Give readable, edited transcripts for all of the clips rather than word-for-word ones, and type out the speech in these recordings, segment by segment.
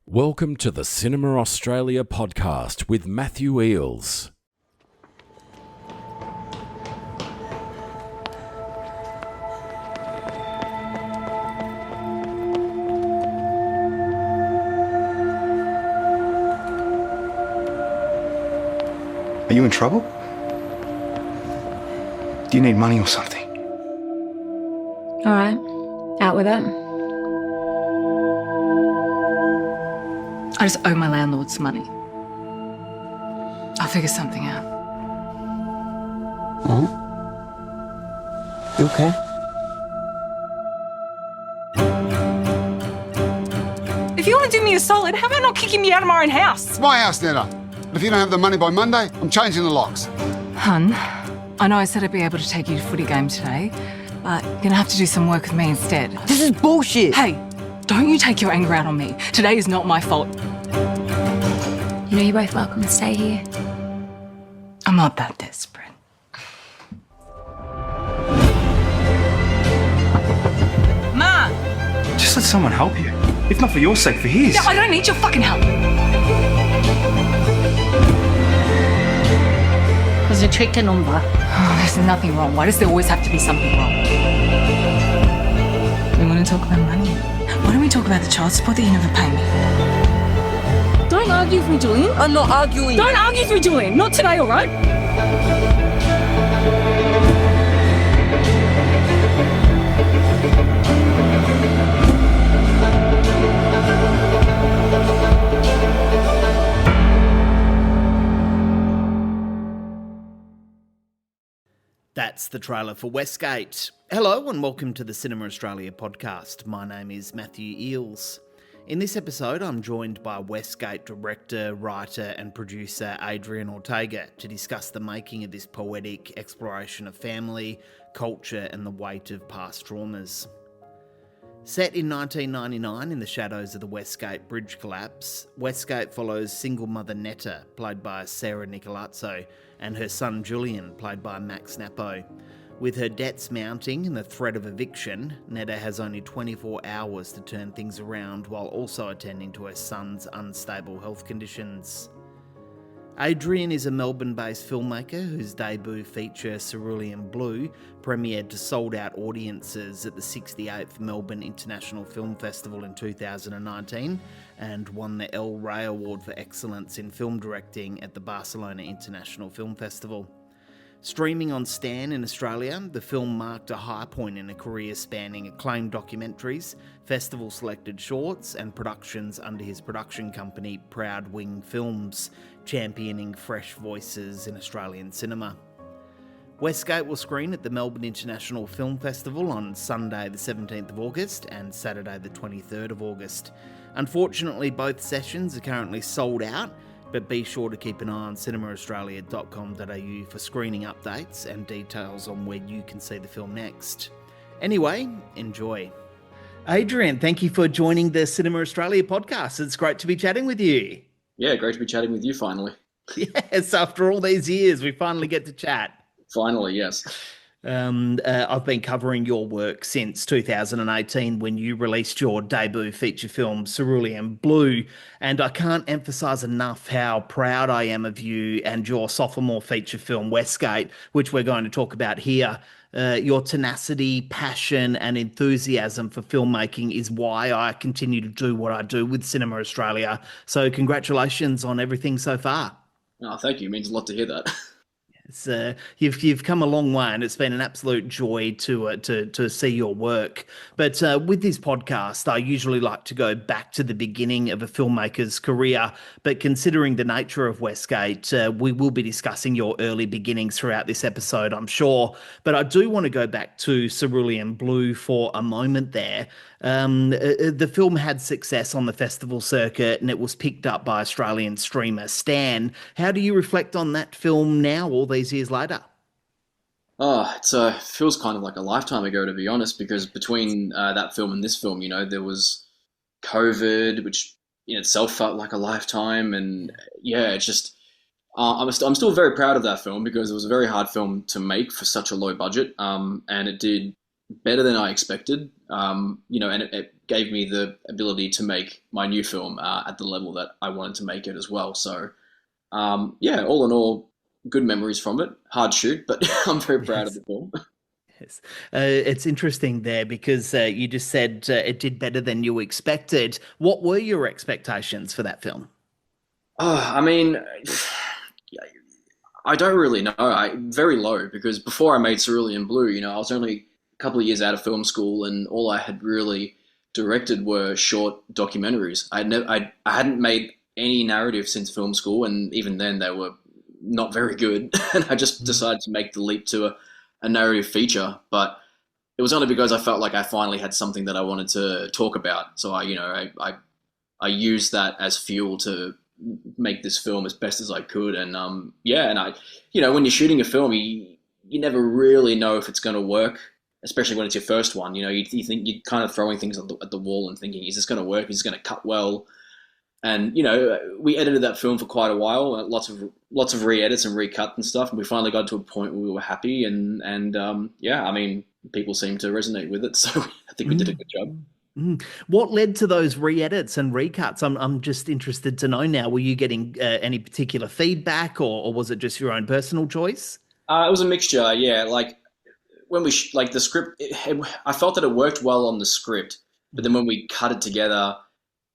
Welcome to the Cinema Australia podcast with Matthew Eales. Are you in trouble? Do you need money or something? All right, out with it. I just owe my landlord some money. I'll figure something out. You okay? If you want to do me a solid, how about not kicking me out of my own house? It's my house, Netta. But if you don't have the money by Monday, I'm changing the locks. Hun, I know I said I'd be able to take you to footy game today, but you're gonna have to do some work with me instead. This is bullshit! Hey, don't you take your anger out on me. Today is not my fault. You know you're both welcome to stay here. I'm not that desperate. Ma! Just let someone help you. If not for your sake, for his. No, I don't need your fucking help. Was a chicken number. Oh, there's nothing wrong. Why does there always have to be something wrong? We want to talk about money. Why don't we talk about the child support that you never pay me? Don't argue with me, Julian. I'm not arguing. Don't argue with me, Julian. Not today, all right? That's the trailer for Westgate. Hello and welcome to the Cinema Australia podcast. My name is Matthew Eales. In this episode, I'm joined by Westgate director, writer and producer Adrian Ortega to discuss the making of this poetic exploration of family, culture and the weight of past traumas. Set in 1999 in the shadows of the Westgate Bridge collapse, Westgate follows single mother Netta, played by Sarah Nicolazzo, and her son Julian, played by Max Nappo. With her debts mounting and the threat of eviction, Netta has only 24 hours to turn things around while also attending to her son's unstable health conditions. Adrian is a Melbourne-based filmmaker whose debut feature, Cerulean Blue, premiered to sold-out audiences at the 68th Melbourne International Film Festival in 2019 and won the Rey Award for Excellence in Film Directing at the Barcelona International Film Festival. Streaming on Stan in Australia, the film marked a high point in a career spanning acclaimed documentaries, festival-selected shorts and productions under his production company Proud Wing Films, championing fresh voices in Australian cinema. Westgate will screen at the Melbourne International Film Festival on Sunday the 17th of August and Saturday the 23rd of August. Unfortunately, both sessions are currently sold out, but be sure to keep an eye on cinemaaustralia.com.au for screening updates and details on where you can see the film next. Anyway, enjoy. Adrian, thank you for joining the Cinema Australia podcast. It's great to be chatting with you. Yeah, great to be chatting with you finally. Yes, after all these years, we finally get to chat. Finally, yes. I've been covering your work since 2018 when you released your debut feature film, Cerulean Blue, and I can't emphasise enough how proud I am of you and your sophomore feature film, Westgate, which we're going to talk about here. Your tenacity, passion and enthusiasm for filmmaking is why I continue to do what I do with Cinema Australia. So congratulations on everything so far. Oh, thank you. It means a lot to hear that. You've come a long way, and it's been an absolute joy to see your work. But with this podcast, I usually like to go back to the beginning of a filmmaker's career. But considering the nature of Westgate, we will be discussing your early beginnings throughout this episode, I'm sure. But I do want to go back to Cerulean Blue for a moment there. The film had success on the festival circuit and it was picked up by Australian streamer Stan. How do you reflect on that film now, all these years later? Oh, it feels kind of like a lifetime ago, to be honest, because between that film and this film, there was COVID, which in itself felt like a lifetime. And yeah, it's just, I'm still very proud of that film because it was a very hard film to make for such a low budget. And it did better than I expected. And it gave me the ability to make my new film at the level that I wanted to make it as well. So, all in all, good memories from it. Hard shoot, but I'm very proud of the film. Yes. It's interesting there because you just said it did better than you expected. What were your expectations for that film? I mean, I don't really know. Very low, because before I made Cerulean Blue, I was only a couple of years out of film school, and all I had really directed were short documentaries. I hadn't made any narrative since film school, and even then they were not very good. And I just decided to make the leap to a narrative feature, but it was only because I felt like I finally had something that I wanted to talk about. So I used that as fuel to make this film as best as I could. And when you're shooting a film, you never really know if it's going to work, especially when it's your first one. You think you're kind of throwing things at the wall and thinking, is this going to work? Is this going to cut well? And we edited that film for quite a while, lots of re-edits and recut and stuff, and we finally got to a point where we were happy. And people seem to resonate with it, so I think we did a good job. What led to those re-edits and recuts? I'm just interested to know now. Were you getting any particular feedback, or was it just your own personal choice? It was a mixture, yeah. Like when we the script, I felt that it worked well on the script, but then when we cut it together,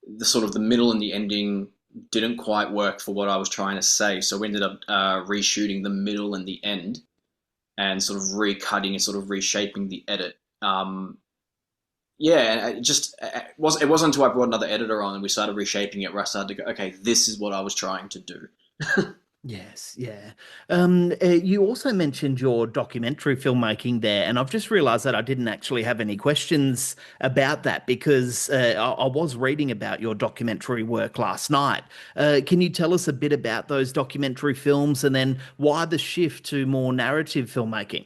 the middle and the ending didn't quite work for what I was trying to say. So we ended up reshooting the middle and the end, and sort of recutting and sort of reshaping the edit. It wasn't until I brought another editor on and we started reshaping it where I started to go, okay, this is what I was trying to do. Yes, yeah. You also mentioned your documentary filmmaking there, and I've just realised that I didn't actually have any questions about that because I was reading about your documentary work last night. Can you tell us a bit about those documentary films and then why the shift to more narrative filmmaking?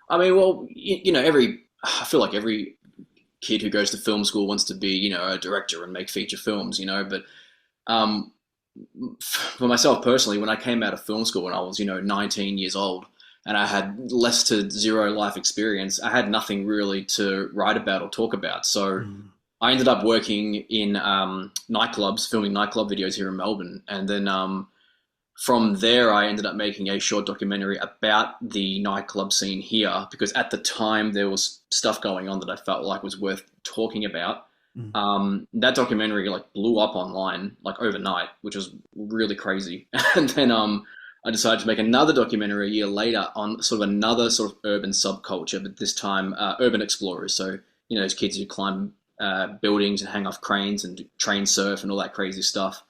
I mean, well, I feel like every kid who goes to film school wants to be, a director and make feature films, but for myself personally, when I came out of film school when I was, 19 years old and I had less to zero life experience, I had nothing really to write about or talk about. So I ended up working in nightclubs, filming nightclub videos here in Melbourne. And then from there, I ended up making a short documentary about the nightclub scene here, because at the time there was stuff going on that I felt like was worth talking about. That documentary blew up online overnight, which was really crazy. And then I decided to make another documentary a year later on another urban subculture, but this time urban explorers. So those kids who climb buildings and hang off cranes and train surf and all that crazy stuff.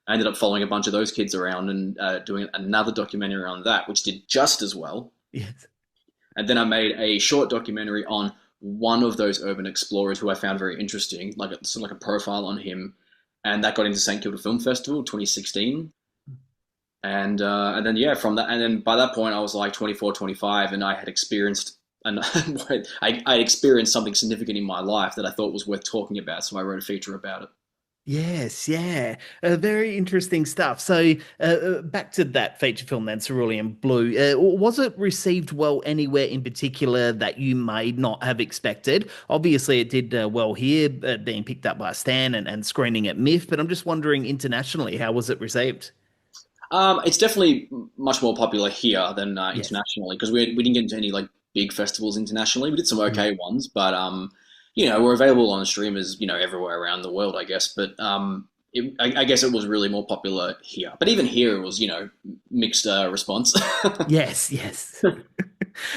I ended up following a bunch of those kids around and doing another documentary on that, which did just as well. Yes. And then I made a short documentary on one of those urban explorers who I found very interesting, like a profile on him, and that got into St Kilda Film Festival 2016. And then from that, and then by that point I was 24, 25, and I had experienced I experienced something significant in my life that I thought was worth talking about, so I wrote a feature about it. Yes, yeah. Very interesting stuff. So back to that feature film then, Cerulean Blue. Was it received well anywhere in particular that you may not have expected? Obviously, it did well here, being picked up by Stan and screening at MIF, but I'm just wondering internationally, how was it received? It's definitely much more popular here than internationally, because we didn't get into any big festivals internationally. We did some okay ones, but we're available on streamers, everywhere around the world, I guess. But I guess it was really more popular here. But even here, it was, mixed response. Yes.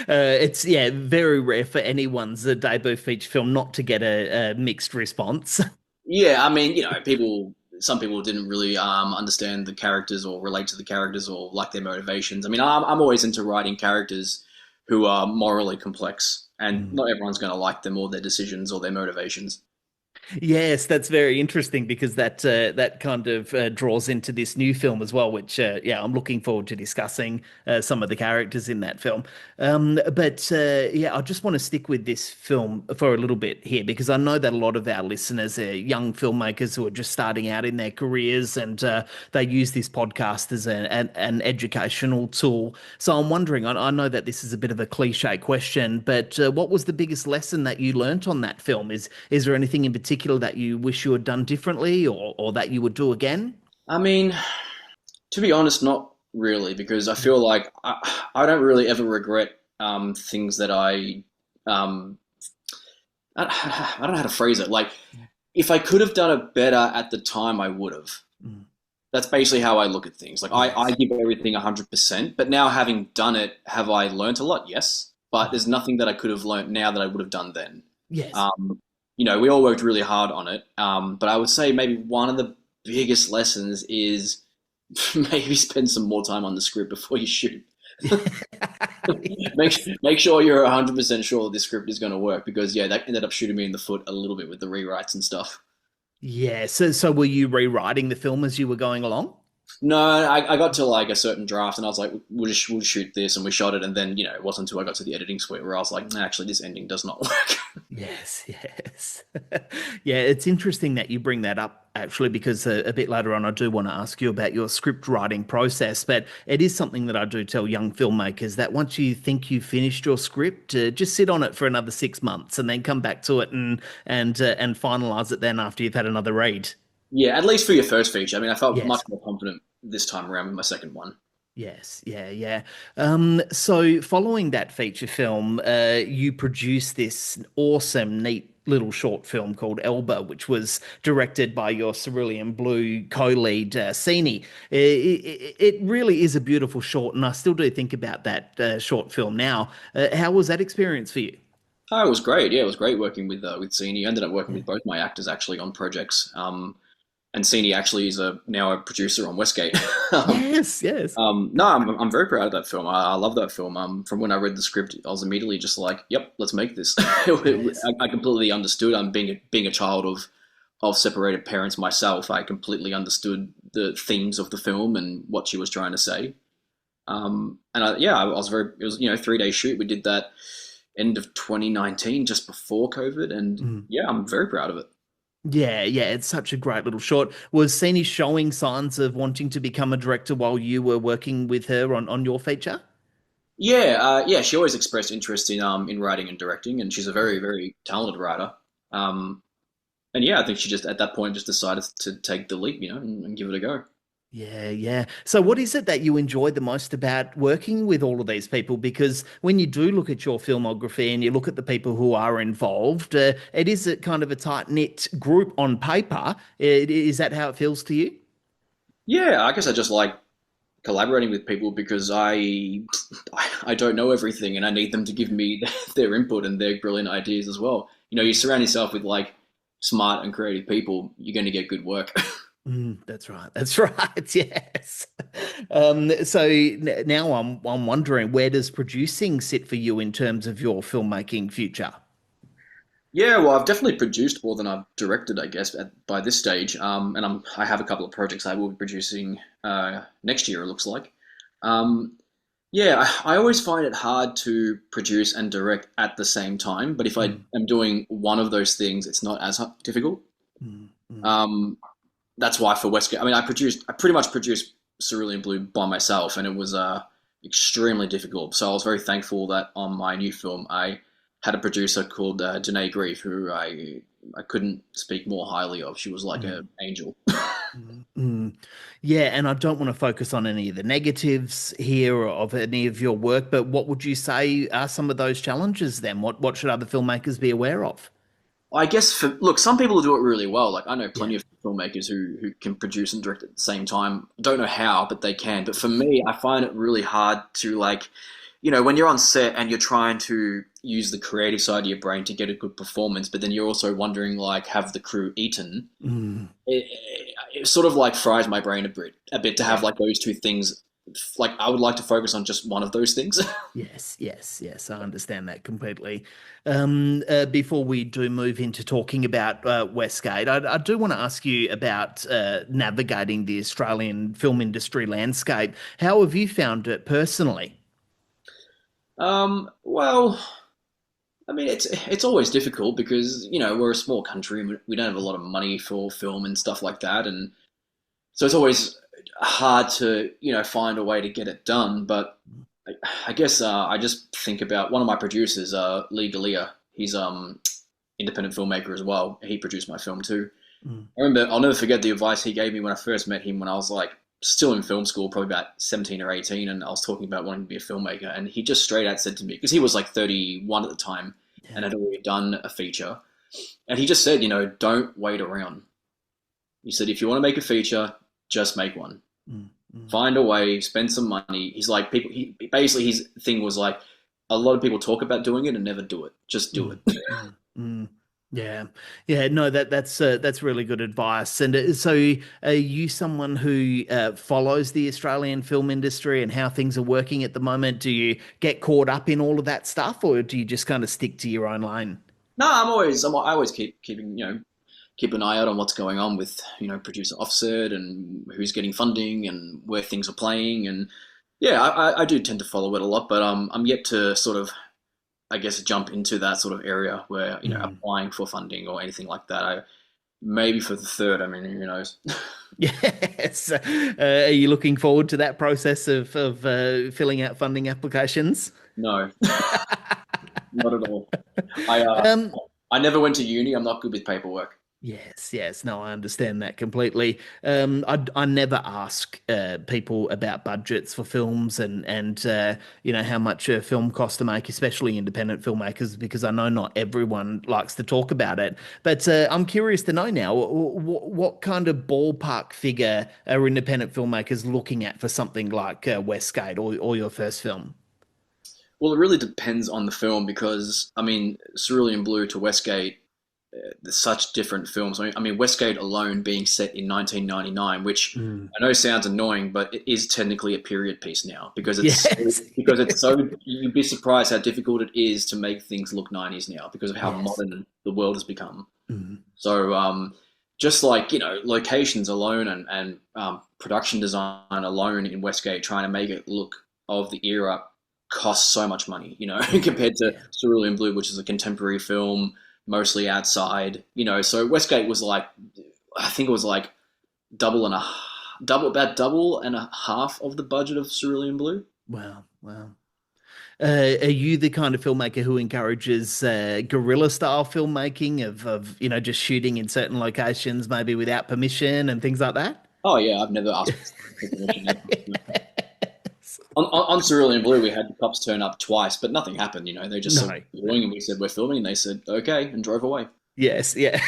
It's, very rare for anyone's debut feature film not to get a mixed response. Yeah, I mean, some people didn't really understand the characters or relate to the characters or like their motivations. I mean, I'm always into writing characters who are morally complex, and not everyone's going to like them or their decisions or their motivations. Yes, that's very interesting because that kind of draws into this new film as well, which yeah, I'm looking forward to discussing some of the characters in that film. But yeah, I just want to stick with this film for a little bit here because I know that a lot of our listeners are young filmmakers who are just starting out in their careers, and they use this podcast as an educational tool. So I'm wondering, I know that this is a bit of a cliche question, but what was the biggest lesson that you learnt on that film? Is there anything in particular that you wish you had done differently, or that you would do again? I mean, to be honest, not really, because I feel like I don't really ever regret things that um, I don't know how to phrase it. Like, if I could have done it better at the time, I would have. That's basically how I look at things. Like, I give everything 100%, but now having done it, have I learnt a lot? Yes. But there's nothing that I could have learnt now that I would have done then. Yes. You know, we all worked really hard on it. But I would say maybe one of the biggest lessons is maybe spend some more time on the script before you shoot. Make sure you're 100% sure that this script is going to work, because yeah, that ended up shooting me in the foot a little bit with the rewrites and stuff. Yeah. So were you rewriting the film as you were going along? No, I got to like a certain draft and I was like, we'll shoot this, and we shot it. And then, you know, it wasn't until I got to the editing suite where I was like, nah, actually, this ending does not work. Yes, yes. Yeah, it's interesting that you bring that up, actually, because a bit later on, I do want to ask you about your script writing process. But it is something that I do tell young filmmakers, that once you think you've finished your script, just sit on it for another 6 months and then come back to it and finalize it then after you've had another read. Yeah, at least for your first feature. I mean, I felt Yes. much more confident this time around with my second one. Yes, yeah, yeah. So following that feature film, you produced this awesome, neat little short film called Elba, which was directed by your Cerulean Blue co-lead, Cini. It really is a beautiful short, and I still do think about that short film now. How was that experience for you? Oh, it was great. Yeah, it was great working with Cini. I ended up working with both my actors actually on projects. And Cini actually is now a producer on Westgate. Yes, yes. No, I'm very proud of that film. I love that film. From when I read the script, I was immediately just like, "Yep, let's make this." Yes. I completely understood. I'm being a child of separated parents myself. I completely understood the themes of the film and what she was trying to say. I was very. It was 3 day shoot. We did that end of 2019, just before COVID, and yeah, I'm very proud of it. Yeah, yeah, it's such a great little short. Was Cini showing signs of wanting to become a director while you were working with her on your feature? Yeah. She always expressed interest in writing and directing, and she's a very, very talented writer. And yeah, I think she just at that point just decided to take the leap, and give it a go. Yeah, yeah. So what is it that you enjoy the most about working with all of these people? Because when you do look at your filmography and you look at the people who are involved, it is a kind of a tight-knit group on paper. Is that how it feels to you? Yeah, I guess I just like collaborating with people because I don't know everything, and I need them to give me their input and their brilliant ideas as well. You surround yourself with like smart and creative people, you're going to get good work. That's right. That's right. Yes. Now I'm wondering, where does producing sit for you in terms of your filmmaking future? Yeah, well, I've definitely produced more than I've directed, I guess, by this stage. And I have a couple of projects I will be producing next year, it looks like. Yeah, I always find it hard to produce and direct at the same time. But if I am doing one of those things, it's not as difficult. That's why for Westgate, I mean, I pretty much produced Cerulean Blue by myself, and it was extremely difficult. So I was very thankful that on my new film, I had a producer called Danae Grieve, who I couldn't speak more highly of. She was like an angel. Yeah, and I don't want to focus on any of the negatives here of any of your work, but what would you say are some of those challenges then? What should other filmmakers be aware of? I guess look, some people do it really well. Like I know plenty of filmmakers who can produce and direct at the same time. I don't know how, but they can. But for me, I find it really hard to when you're on set and you're trying to use the creative side of your brain to get a good performance, but then you're also wondering have the crew eaten? It sort of like fries my brain a bit to have like those two things like I would like to focus on just one of those things. Yes. I understand that completely. Before we do move into talking about Westgate, I do want to ask you about navigating the Australian film industry landscape. How have you found it personally? Well, I mean, it's always difficult because we're a small country and we don't have a lot of money for film and stuff like that, and so it's always hard to find a way to get it done. But I guess I just think about one of my producers, Lee Galea. He's independent filmmaker as well. He produced my film too. I remember, I'll never forget the advice he gave me when I first met him when I was like still in film school, probably about 17 or 18, and I was talking about wanting to be a filmmaker, and he just straight out said to me, because he was like 31 at the time and had already done a feature, and he just said, don't wait around. He said, if you want to make a feature, just make one. Find a way, spend some money. He's like, basically his thing was like, a lot of people talk about doing it and never do it. Just do it. Yeah. No, that's really good advice. And so, are you someone who follows the Australian film industry and how things are working at the moment? Do you get caught up in all of that stuff, or do you just kind of stick to your own lane? No, I always keep an eye out on what's going on with producer offset and who's getting funding and where things are playing. And yeah, I do tend to follow it a lot, but I'm yet to sort of, I guess, jump into that sort of area where applying for funding or anything like that. Maybe for the third. I mean, who knows? Yes. Are you looking forward to that process of filling out funding applications? No, not at all. I never went to uni. I'm not good with paperwork. Yes. No, I understand that completely. I never ask people about budgets for films and how much a film costs to make, especially independent filmmakers, because I know not everyone likes to talk about it. But I'm curious to know now, what kind of ballpark figure are independent filmmakers looking at for something like Westgate or your first film? Well, it really depends on the film because, I mean, Cerulean Blue to Westgate, there's such different films. I mean, Westgate alone being set in 1999, which I know sounds annoying, but it is technically a period piece now because it's so. You'd be surprised how difficult it is to make things look 90s now because of how modern the world has become. So, just like locations alone and production design alone in Westgate, trying to make it look of the era costs so much money, compared to Cerulean Blue, which is a contemporary film, mostly outside, so Westgate was like, I think it was like double and a half of the budget of Cerulean Blue. Wow. Are you the kind of filmmaker who encourages guerrilla style filmmaking of just shooting in certain locations, maybe without permission and things like that? Oh yeah, I've never asked for permission. On Cerulean Blue, we had the cops turn up twice, but nothing happened. They just said we're doing, and we said we're filming, and they said okay, and drove away. Yes. As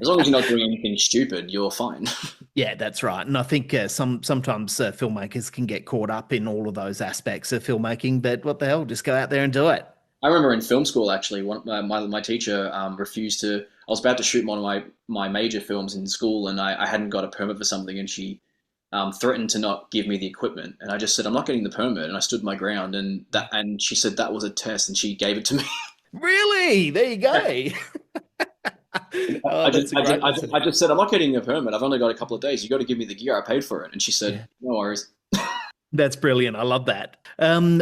long as you're not doing anything stupid, you're fine. Yeah, that's right. And I think sometimes filmmakers can get caught up in all of those aspects of filmmaking, but what the hell, just go out there and do it. I remember in film school, actually, my teacher refused to. I was about to shoot one of my major films in school, and I hadn't got a permit for something, and she threatened to not give me the equipment, and I just said I'm not getting the permit, and I stood my ground, and she said that was a test, and she gave it to me. Really? There you go. I just said I'm not getting a permit. I've only got a couple of days. You got to give me the gear. I paid for it, and she said no worries. That's brilliant. I love that.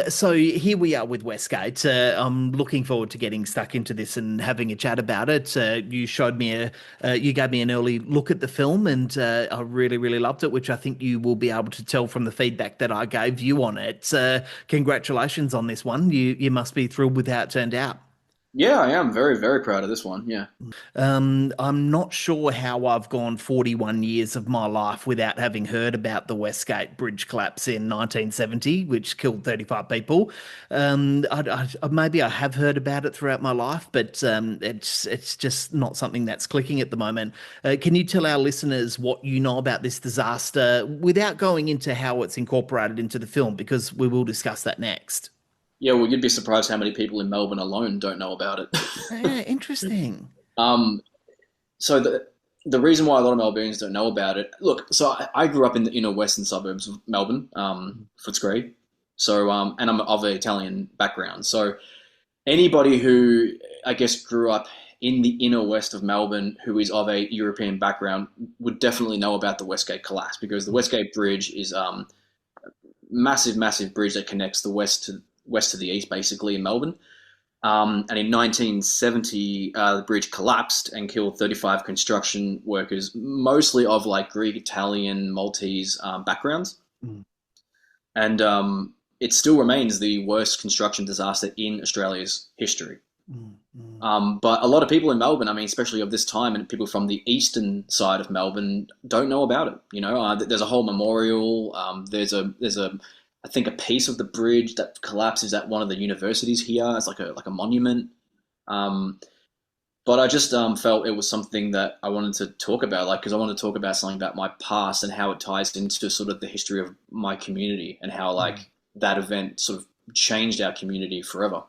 So here we are with Westgate. I'm looking forward to getting stuck into this and having a chat about it. You showed me you gave me an early look at the film, and I really, really loved it, which I think you will be able to tell from the feedback that I gave you on it. Congratulations on this one. You must be thrilled with how it turned out. Yeah, I am very, very proud of this one. Yeah. I'm not sure how I've gone 41 years of my life without having heard about the Westgate Bridge collapse in 1970, which killed 35 people. Maybe I have heard about it throughout my life, but it's just not something that's clicking at the moment. Can you tell our listeners what you know about this disaster without going into how it's incorporated into the film, because we will discuss that next. Yeah, well, you'd be surprised how many people in Melbourne alone don't know about it. Yeah, interesting. So the reason why a lot of Melbournians don't know about it, look, so I grew up in the inner western suburbs of Melbourne, Footscray. So, and I'm of an Italian background. So anybody who, I guess, grew up in the inner west of Melbourne who is of a European background would definitely know about the Westgate collapse, because the Westgate Bridge is massive bridge that connects the west to the east, basically, in Melbourne. And in 1970, the bridge collapsed and killed 35 construction workers, mostly of like Greek, Italian, Maltese backgrounds. And it still remains the worst construction disaster in Australia's history. But a lot of people in Melbourne, I mean, especially of this time, and people from the eastern side of Melbourne don't know about it. You know, there's a whole memorial. There's I think a piece of the bridge that collapses at one of the universities here. It's like a monument. But I just felt it was something that I wanted to talk about, like, because I want to talk about something about my past and how it ties into sort of the history of my community and how like that event sort of changed our community forever.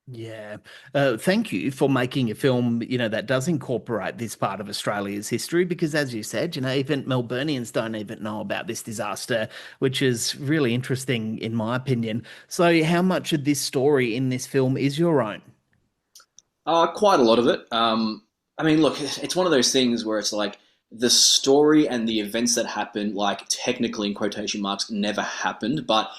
Yeah. Thank you for making a film, that does incorporate this part of Australia's history, because as you said, even Melburnians don't even know about this disaster, which is really interesting in my opinion. So how much of this story in this film is your own? Quite a lot of it. I mean, look, it's one of those things where it's like the story and the events that happened, like technically in quotation marks, never happened, but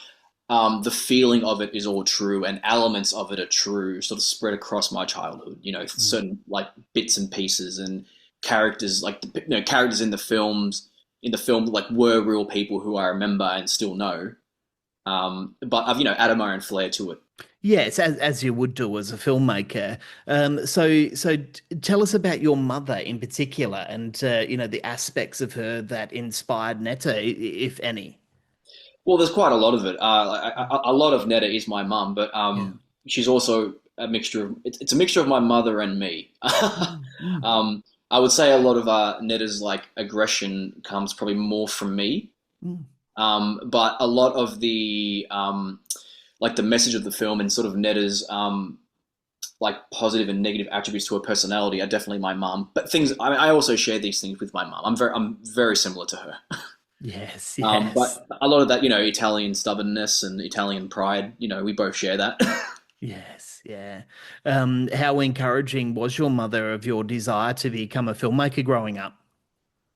the feeling of it is all true, and elements of it are true, sort of spread across my childhood. Certain like bits and pieces and characters, like characters in the film like were real people who I remember and still know. But I've added my own flair to it. Yes, as you would do as a filmmaker. So tell us about your mother in particular, and the aspects of her that inspired Netta, if any. Well, there's quite a lot of it. A lot of Netta is my mum, but she's also a mixture of. It's a mixture of my mother and me. I would say a lot of Netta's like aggression comes probably more from me, but a lot of the like the message of the film and sort of Netta's like positive and negative attributes to her personality are definitely my mum. But I also share these things with my mum. I'm very similar to her. Yes. But a lot of that, Italian stubbornness and Italian pride, we both share that. Yes, yeah. How encouraging was your mother of your desire to become a filmmaker growing up?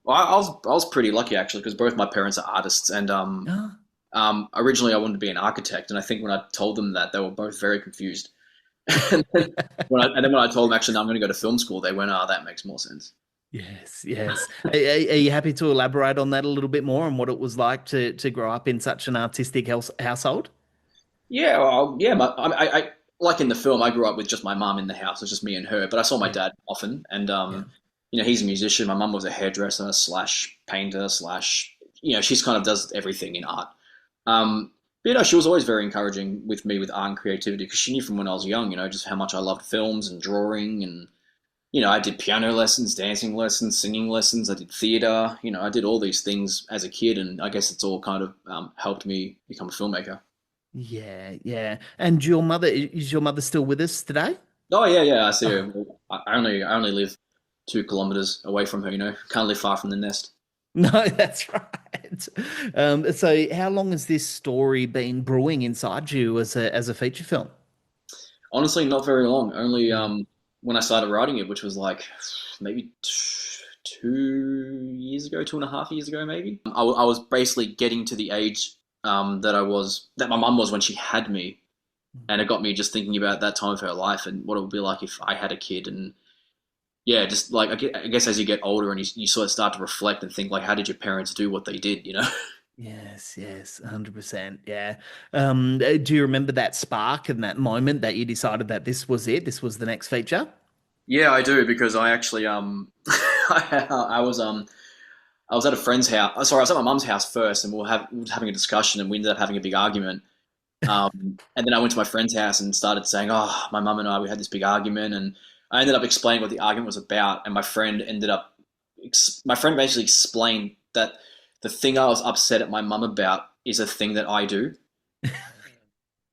Well, I was pretty lucky actually, because both my parents are artists, and originally I wanted to be an architect, and I think when I told them that, they were both very confused. and then when I told them actually no, I'm going to go to film school, they went, that makes more sense. Yes. Are you happy to elaborate on that a little bit more, and what it was like to grow up in such an artistic household? Yeah, I like in the film, I grew up with just my mum in the house. It was just me and her, but I saw my dad often, and he's a musician. My mum was a hairdresser / painter / she's kind of does everything in art. But she was always very encouraging with me with art and creativity, because she knew from when I was young, just how much I loved films and drawing, and I did piano lessons, dancing lessons, singing lessons. I did theatre. I did all these things as a kid, and I guess it's all kind of helped me become a filmmaker. Yeah. And is your mother still with us today? Oh yeah. I see her. I only live 2 kilometers away from her. Can't live far from the nest. No, that's right. So how long has this story been brewing inside you as a feature film? Honestly, not very long. Only when I started writing it, which was like maybe 2.5 years ago, maybe. I was basically getting to the age that my mum was when she had me, and it got me just thinking about that time of her life and what it would be like if I had a kid. And yeah, just like I guess as you get older and you sort of start to reflect and think, like, how did your parents do what they did, Yes, 100%. Yeah. Do you remember that spark and that moment that you decided that this was it? This was the next feature? Yeah, I do, because I actually I was at a friend's house. Sorry, I was at my mum's house first, and we were having a discussion, and we ended up having a big argument. And then I went to my friend's house and started saying, my mum and I, we had this big argument, and I ended up explaining what the argument was about, and my friend basically explained that the thing I was upset at my mum about is a thing that I do.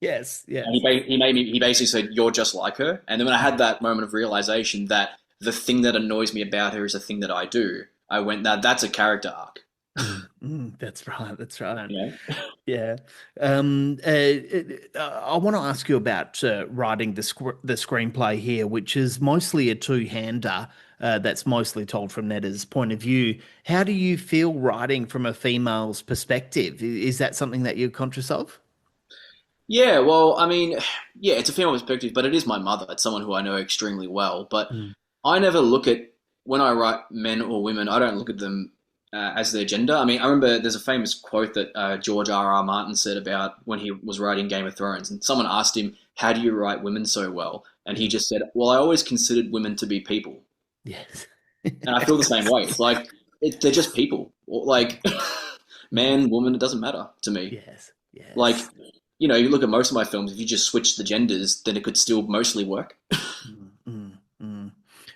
Yes. And he basically said, "You're just like her." And then when I had that moment of realization that the thing that annoys me about her is a thing that I do, I went, that's a character arc. That's right. That's right. Yeah. Yeah. I want to ask you about writing the screenplay here, which is mostly a two-hander. That's mostly told from Netta's point of view. How do you feel writing from a female's perspective? Is that something that you're conscious of? Yeah, well, I mean, yeah, it's a female perspective, but it is my mother. It's someone who I know extremely well. But I never look at, when I write men or women, I don't look at them as their gender. I mean, I remember there's a famous quote that George R.R. Martin said about when he was writing Game of Thrones, and someone asked him, how do you write women so well? And he just said, well, I always considered women to be people. Yes. And I feel the same way. It's like, they're just people. Like, man, woman, it doesn't matter to me. Yes. Yes. Like, you know, you look at most of my films, if you just switch the genders, then it could still mostly work.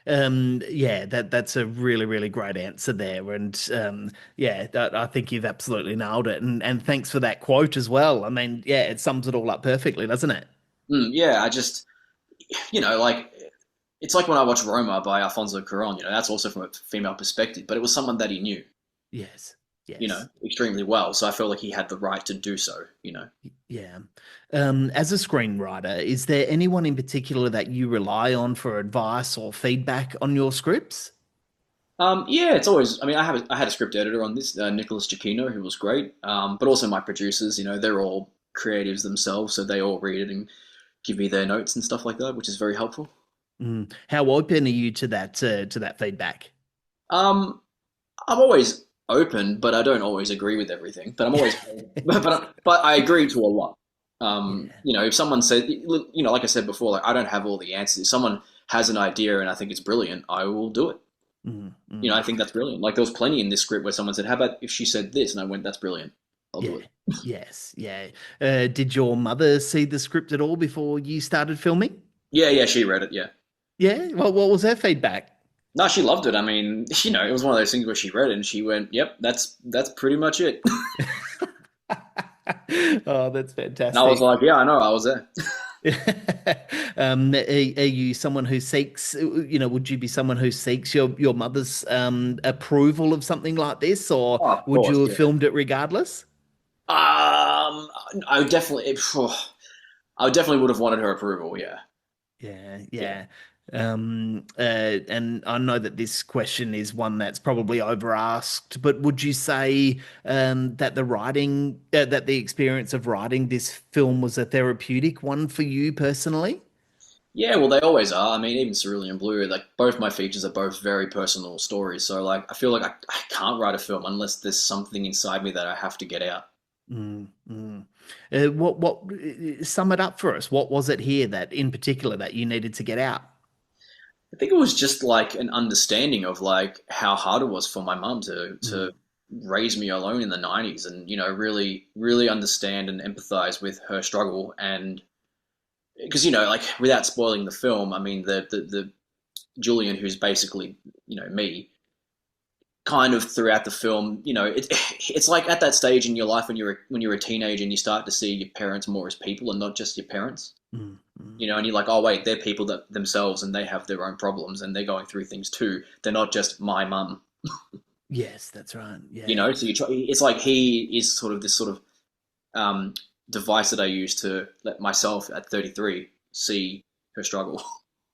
Yeah, that's a really, really great answer there. And yeah, I think you've absolutely nailed it. And thanks for that quote as well. I mean, yeah, it sums it all up perfectly, doesn't it? Yeah, I just, you know, like, it's like when I watched Roma by Alfonso Cuarón, you know, that's also from a female perspective, but it was someone that he knew. Yes. Yes. You know, extremely well. So I felt like he had the right to do so, you know. Yeah. As a screenwriter, is there anyone in particular that you rely on for advice or feedback on your scripts? Yeah, it's always, I mean, I had a script editor on this, Nicholas Giacchino, who was great. But also my producers, you know, they're all creatives themselves, so they all read it and give me their notes and stuff like that, which is very helpful. How open are you to that feedback? I'm always open, but I don't always agree with everything. But I'm always, but I agree to a lot. You know, if someone says, you know, like I said before, like I don't have all the answers. If someone has an idea and I think it's brilliant, I will do it. You know, I think that's brilliant. Like there was plenty in this script where someone said, "How about if she said this?" And I went, "That's brilliant. I'll do it." Yes, yeah. Did your mother see the script at all before you started filming? Yeah, she read it. Yeah. Yeah. Well, what was her feedback? No, she loved it. I mean, you know, it was one of those things where she read it and she went, "Yep, that's pretty much it." Oh, that's fantastic. And I was like, "Yeah, I know, I was there." Are you someone who seeks, you know, would you be someone who seeks your mother's approval of something like this, or would you have filmed it regardless? I definitely would have wanted her approval. Yeah. Yeah. And I know that this question is one that's probably over asked, but would you say that the experience of writing this film was a therapeutic one for you personally? Yeah, well, they always are. I mean, even Cerulean Blue, like both my features are both very personal stories. So like, I feel like I can't write a film unless there's something inside me that I have to get out. What sum it up for us? What was it here that in particular that you needed to get out? I think it was just like an understanding of like how hard it was for my mum to raise me alone in the 90s and, you know, really, really understand and empathize with her struggle. And because, you know, like without spoiling the film, I mean, the Julian, who's basically, you know, me, kind of throughout the film, you know, it's like at that stage in your life when you're a teenager and you start to see your parents more as people and not just your parents. You know, and you're like, oh wait, they're people that themselves and they have their own problems and they're going through things too. They're not just my mum. Yes, that's right. Yeah. You know, so it's like he is sort of this sort of device that I use to let myself at 33 see her struggle.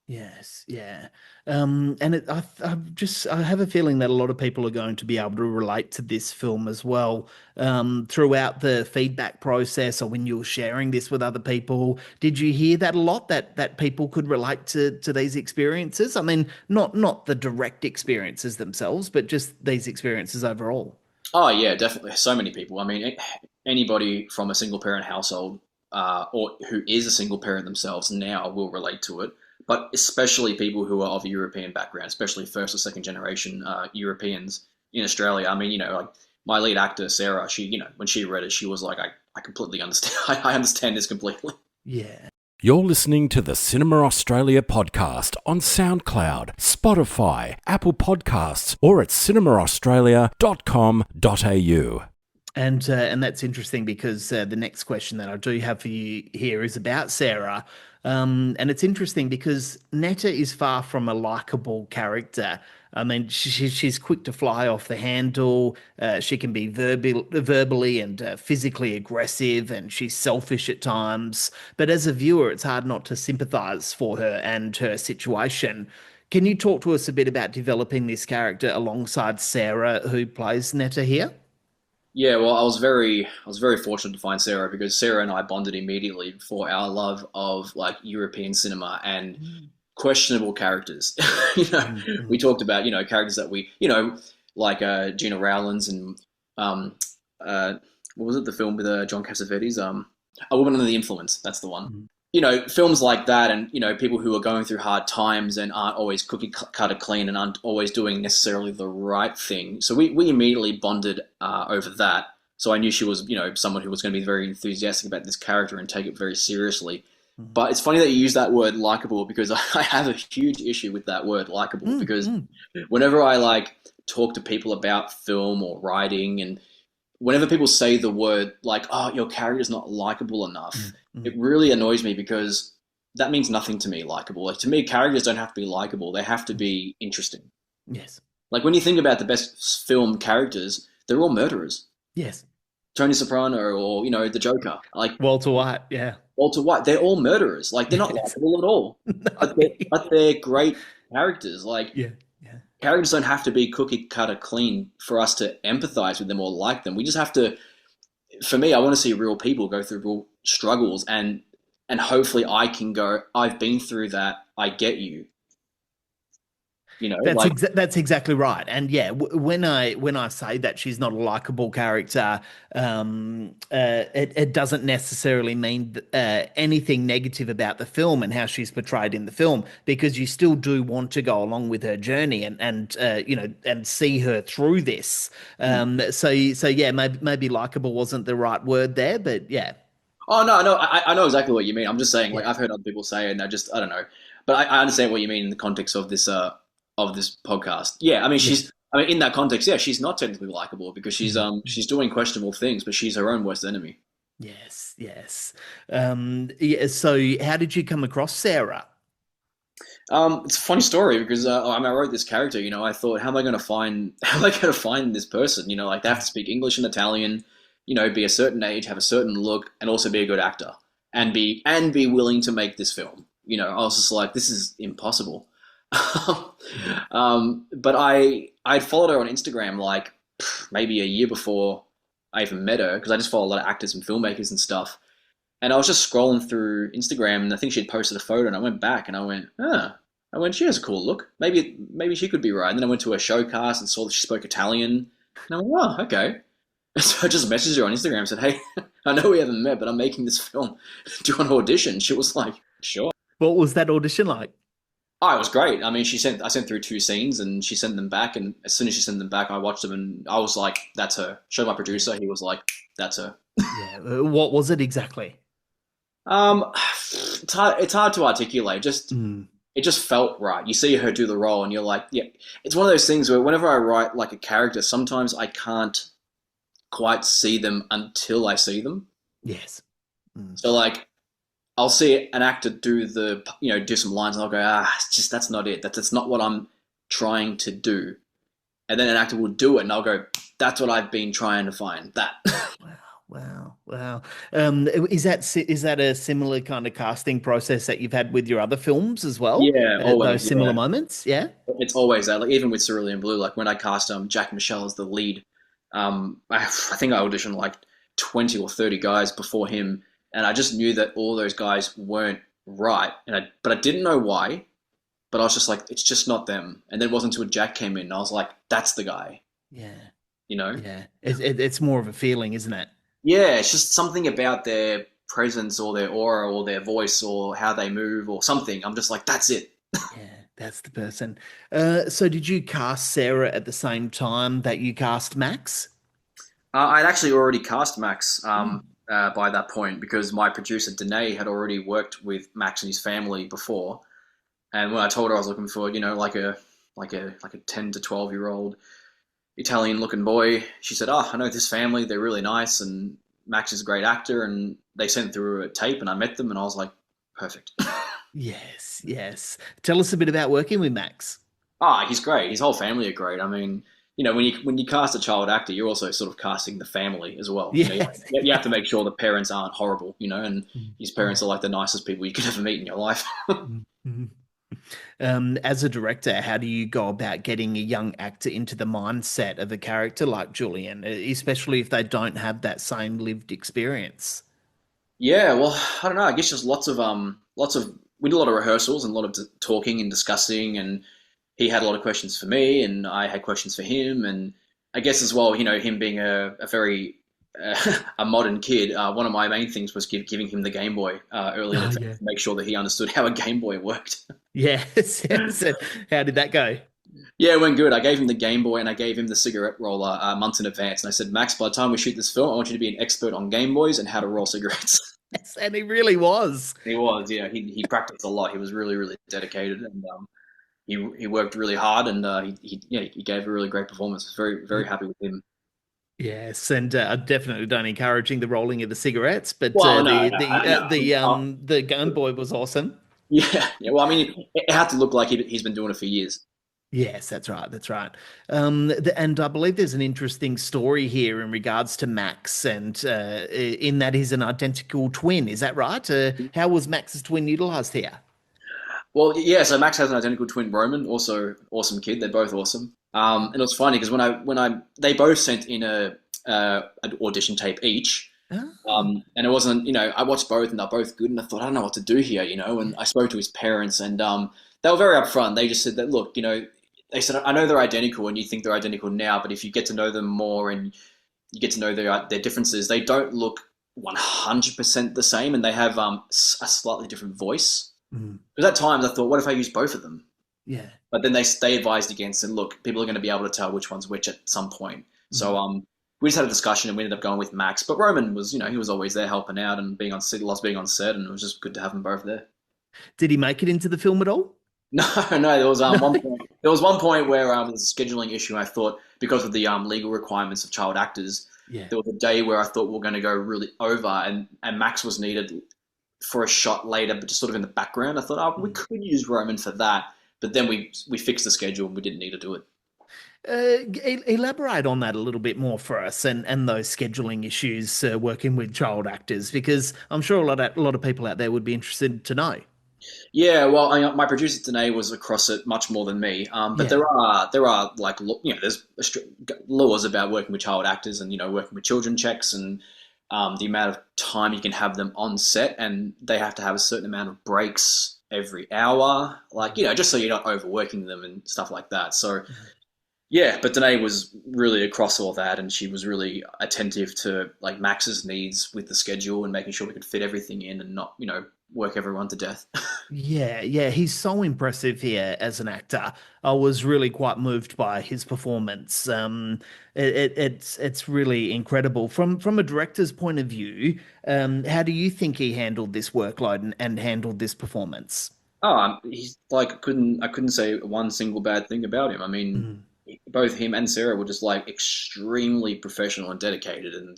Yes, yeah. And I have a feeling that a lot of people are going to be able to relate to this film as well. Throughout the feedback process or when you were sharing this with other people, did you hear that a lot, that people could relate to these experiences? I mean, not the direct experiences themselves, but just these experiences overall. Oh yeah, definitely. So many people. I mean, anybody from a single parent household or who is a single parent themselves now will relate to it. But especially people who are of a European background, especially first or second generation Europeans in Australia. I mean, you know, like my lead actor, Sarah, she, you know, when she read it, she was like, I completely understand. I understand this completely. Yeah. You're listening to the Cinema Australia podcast on SoundCloud, Spotify, Apple Podcasts, or at cinemaaustralia.com.au. And that's interesting because the next question that I do have for you here is about Sarah. And it's interesting because Netta is far from a likable character. I mean, she's quick to fly off the handle. She can be verbally and physically aggressive, and she's selfish at times. But as a viewer, it's hard not to sympathize for her and her situation. Can you talk to us a bit about developing this character alongside Sarah, who plays Netta here? Yeah, well, I was very fortunate to find Sarah because Sarah and I bonded immediately for our love of like European cinema and questionable characters. We talked about characters that we like Gina Rowlands and what was it, the film with John Cassavetes, A Woman Under the Influence. That's the one. Films like that, and people who are going through hard times and aren't always cookie cutter clean and aren't always doing necessarily the right thing. So we immediately bonded over that. So I knew she was someone who was going to be very enthusiastic about this character and take it very seriously. But it's funny that you use that word likable because I have a huge issue with that word likable because whenever I like talk to people about film or writing, and whenever people say the word like, oh, your character's not likable enough, it really annoys me because that means nothing to me, likable. Like, to me, characters don't have to be likable. They have to be interesting. Yes. Like, when you think about the best film characters, they're all murderers. Yes. Tony Soprano or, the Joker. Like Walter White, yeah. Walter White, they're all murderers. Like, they're not likable at all. But they're great characters. Like, characters don't have to be cookie cutter clean for us to empathize with them or like them. We just have to, for me, I want to see real people go through real struggles and hopefully I can go, I've been through that. I get you. That's exactly right. And yeah, when I say that she's not a likable character, it doesn't necessarily mean anything negative about the film and how she's portrayed in the film, because you still do want to go along with her journey and see her through this. So yeah, maybe likable wasn't the right word there, but yeah. Oh no, I know exactly what you mean. I'm just saying, like, I've heard other people say it, and I don't know, but I understand what you mean in the context of this podcast. Yeah, I mean, in that context, yeah, she's not technically likable because she's doing questionable things, but she's her own worst enemy. Yes. So how did you come across Sarah? It's a funny story because I wrote this character. I thought, how am I going to find this person? Like, they have to speak English and Italian. Be a certain age, have a certain look, and also be a good actor, and be willing to make this film. I was just like, this is impossible. But I'd followed her on Instagram like maybe a year before I even met her, because I just follow a lot of actors and filmmakers and stuff. And I was just scrolling through Instagram, and I think she'd posted a photo, and I went back and I went, she has a cool look. Maybe she could be right. And then I went to her showcast and saw that she spoke Italian, and I went, oh, okay. So I just messaged her on Instagram and said, hey, I know we haven't met, but I'm making this film. Do you want to audition? She was like, sure. What was that audition like? Oh, it was great. I mean, I sent through 2 scenes and she sent them back. And as soon as she sent them back, I watched them and I was like, that's her. Showed my producer. He was like, that's her. Yeah. What was it exactly? It's hard to articulate. It just felt right. You see her do the role and you're like, yeah. It's one of those things where whenever I write like a character, sometimes I can't quite see them until I see them. Yes. So like, I'll see an actor do some lines and I'll go, that's not it. That's not what I'm trying to do. And then an actor will do it and I'll go, that's what I've been trying to find. That. Wow. Is that a similar kind of casting process that you've had with your other films as well? Yeah, always. Those similar moments, yeah? It's always that. Like, even with Cerulean Blue, like when I cast Jack Michelle as the lead, I think I auditioned like 20 or 30 guys before him, and I just knew that all those guys weren't right, but I didn't know why. But I was just like, it's just not them. And then it wasn't until Jack came in, and I was like, that's the guy. Yeah. Yeah. It's more of a feeling, isn't it? Yeah, it's just something about their presence or their aura or their voice or how they move or something. I'm just like, that's it. Yeah, that's the person. So did you cast Sarah at the same time that you cast Max? I'd actually already cast Max by that point because my producer, Danae, had already worked with Max and his family before. And when I told her I was looking for, like a 10 to 12-year-old Italian-looking boy. She said, "Oh, I know this family. They're really nice, and Max is a great actor." And they sent through a tape, and I met them, and I was like, "Perfect." Yes, yes. Tell us a bit about working with Max. He's great. His whole family are great. I mean, when you cast a child actor, you're also sort of casting the family as well. Yes. You have to make sure the parents aren't horrible, and his parents are like the nicest people you could ever meet in your life. As a director, how do you go about getting a young actor into the mindset of a character like Julian, especially if they don't have that same lived experience? Yeah, well, I don't know. I guess just we did a lot of rehearsals and a lot of talking and discussing, and he had a lot of questions for me, and I had questions for him, and I guess as well, him being a very a modern kid, one of my main things was giving him the Game Boy early in to make sure that he understood how a Game Boy worked. Yes, yes. How did that go? Yeah, it went good. I gave him the Game Boy and I gave him the cigarette roller months in advance. And I said, "Max, by the time we shoot this film, I want you to be an expert on Game Boys and how to roll cigarettes." Yes, and he really was. He was, yeah. He practiced a lot. He was really, really dedicated, and he worked really hard, and he gave a really great performance. I was very, very happy with him. Yes, and I definitely don't encouraging the rolling of the cigarettes, but the Game Boy was awesome. Yeah. Well, I mean, it had to look like he's been doing it for years. Yes, that's right. That's right. And I believe there's an interesting story here in regards to Max, and in that he's an identical twin. Is that right? How was Max's twin utilized here? Well, yeah. So Max has an identical twin, Roman, also awesome kid. They're both awesome. And it was funny because they both sent in an audition tape each. And it wasn't, I watched both and they're both good, and I thought, I don't know what to do here, and I spoke to his parents, and they were very upfront. They just said that, look, they said, I know they're identical and you think they're identical now, but if you get to know them more and you get to know their differences, they don't look 100% the same, and they have a slightly different voice. Because at times I thought, what if I use both of them? Yeah. But then they advised against it. Look, people are going to be able to tell which one's which at some point. So we just had a discussion and we ended up going with Max. But Roman was, he was always there helping out and loves being on set, and it was just good to have them both there. Did he make it into the film at all? No. There was one point. There was one point where there was a scheduling issue. I thought because of the legal requirements of child actors, there was a day where I thought we were going to go really over, and Max was needed for a shot later, but just sort of in the background. I thought, we could use Roman for that, but then we fixed the schedule and we didn't need to do it. Elaborate on that a little bit more for us, and those scheduling issues working with child actors, because I'm sure a lot of people out there would be interested to know. Yeah, well, my producer Danae was across it much more than me, but there are like there's laws about working with child actors and working with children checks and the amount of time you can have them on set, and they have to have a certain amount of breaks every hour, just so you're not overworking them and stuff like that. So. Yeah, but Danae was really across all that, and she was really attentive to Max's needs with the schedule and making sure we could fit everything in and not, work everyone to death. Yeah, he's so impressive here as an actor. I was really quite moved by his performance. It's really incredible. From a director's point of view, how do you think he handled this workload and handled this performance? He's I couldn't say one single bad thing about him. I mean. Both him and Sarah were just extremely professional and dedicated, and